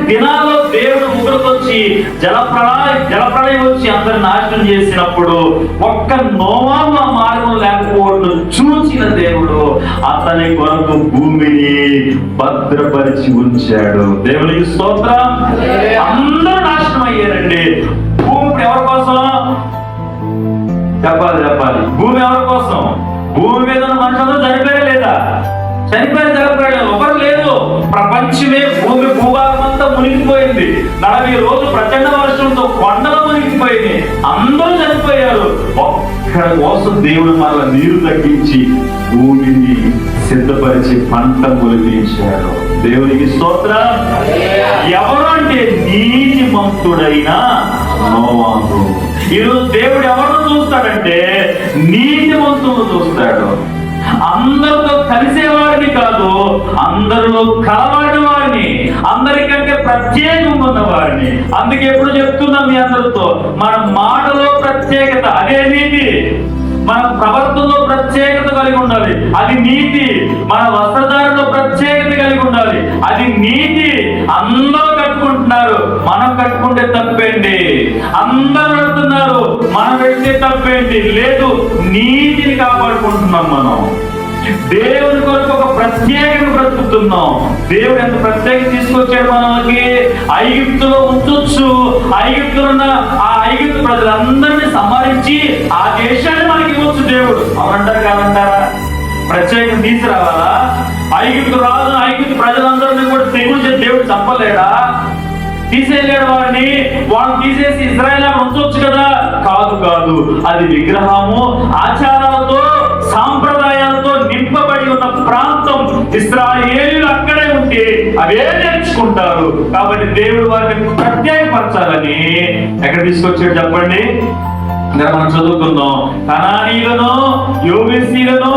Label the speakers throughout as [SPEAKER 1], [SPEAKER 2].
[SPEAKER 1] దినాల్లో దేవుడు ఉగ్రతొచ్చి జలప్రళయం వచ్చి అందరిని నాశనం చేసినప్పుడు ఒక్క నోవాహు ఆ మార్గం లేకపోవడం చూసిన దేవుడు అతని కొరకు భూమిని భద్రపరిచి ఉంచాడు. దేవునికి స్తోత్రం. అందరూ నాశనం అయ్యారండి. భూమి ఎవరి కోసం? చెప్పాలి. భూమి ఎవరి కోసం? భూమి మీద ఉన్న మనుషులు చనిపోయే లేదా? చనిపోయారు ఒకరు లేదు. ప్రపంచమే భూభాగం అంతా మునిగిపోయింది. 40 రోజులు ప్రచండ వర్షంతో కొండలు మునిగిపోయింది. అందరూ చనిపోయారు. ఒక్కడి కోసం దేవుడు మరల నీరు తగ్గించి భూమిని సిద్ధపరిచి పంట మొలిపించాడు. దేవునికి స్తోత్రం. ఎవరు అంటే నీతిమంతుడైన నోవాహు. ఈరోజు దేవుడు ఎవరిని చూస్తాడంటే నీతిమంతులను చూస్తాడు. అందరితో కలిసేవాడిని కాదు, అందరిలో కలవాడి వాడిని, అందరికంటే ప్రత్యేకంగా ఉన్నవాడిని. అందుకే ఎప్పుడు చెప్తున్నా మీ అందరితో, మన మాటలో ప్రత్యేకత అదే నీతి, మన ప్రవర్తనలో ప్రత్యేకత కలిగి ఉండాలి, అది నీతి. మన వస్త్రధారణలో ప్రత్యేకత కలిగి ఉండాలి, అది నీతి. అందరూ కట్టుకుంటున్నారు, మనం కట్టుకుంటే తప్పేంటి? అందరూ పెడుతున్నారు, మనం పెడితే తప్పేంటి? లేదు, నీతిని కాపాడుకుంటున్నాం మనం. దేవుని కొరకు ఒక ప్రత్యేకంగా బ్రతుకుతున్నాం. దేవుడు ఎంత ప్రత్యేకత తీసుకొచ్చాడు మనకి. ఐగుప్తులో ఉంచొచ్చు, ఐగుప్తులో ఉన్న ఆ ఐగుప్తు ప్రజలందరినీ సంహరించి ఆ దేశాన్ని మనకి ఇవ్వచ్చు దేవుడు. అవునంటారు కాదంటారా? ప్రత్యేకం తీసుకురావాలా? ఐగుప్తు రాజు ఐగుప్తు ప్రజలందరినీ కూడా తెగులు చేసి దేవుడు చంపలేడా? తీసేయలేడు వారిని. వాళ్ళని తీసేసి ఇజ్రాయేల్ ఉంచవచ్చు కదా? కాదు. అది విగ్రహము, ఆచారాలతో, సాంప్రదాయాలతో నింపబడి ఉన్న ప్రాంతం. ఇశ్రాయేలీయులు అక్కడే ఉంటే అవే నేర్చుకుంటారు. కాబట్టి దేవుడు వారిని ప్రత్యేకపరచాలని ఎక్కడ తీసుకొచ్చాడు చెప్పండి? మనం చదువుకుందాం. కనానీయులను, యోబేసీయులను,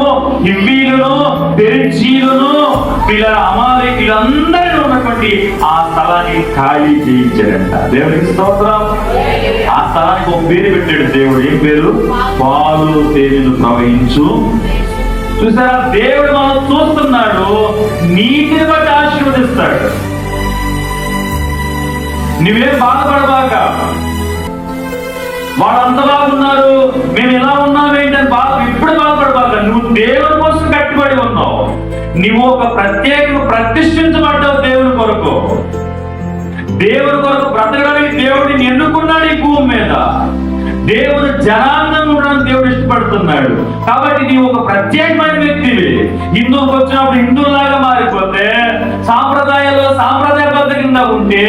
[SPEAKER 1] హివ్వీయులను, పెరిజీయులను, అమాలేకీయులందరూ ఉన్నటువంటి ఆ స్థలాన్ని ఖాళీ చేయించాడంట. దేవునికి స్తోత్రం. ఆ స్థలానికి ఒక పేరు పెట్టాడు దేవుడు. ఏం పేరు? పాలు తేనెలు ప్రవహించు. చూసారా? దేవుడు మనం చూస్తున్నాడు, నీటిని బట్టి ఆశీర్వదిస్తాడు. నువ్వేం బాధపడబాక. వాళ్ళు అంత బాగున్నారు, మేము ఎలా ఉన్నామేంటని ఇప్పుడు బాధపడబాక. నువ్వు దేవుని కోసం కట్టుబడి ఉన్నావు. నువ్వు ఒక ప్రతిష్ఠించబడ్డావు దేవుని కొరకు. దేవుని కొరకు బ్రతకడానికి దేవుడిని ఎన్నుకున్నాడు ఈ భూమి మీద. దేవుడు జనాంగం ఉండడానికి దేవుడు ఇష్టపడుతున్నాడు. కాబట్టి నీవు ఒక ప్రత్యేకమైన వ్యక్తివి. హిందువుకి వచ్చినప్పుడు హిందువులాగా మారిపోతే, సాంప్రదాయాల్లో సాంప్రదాయబద్ధ కింద ఉంటే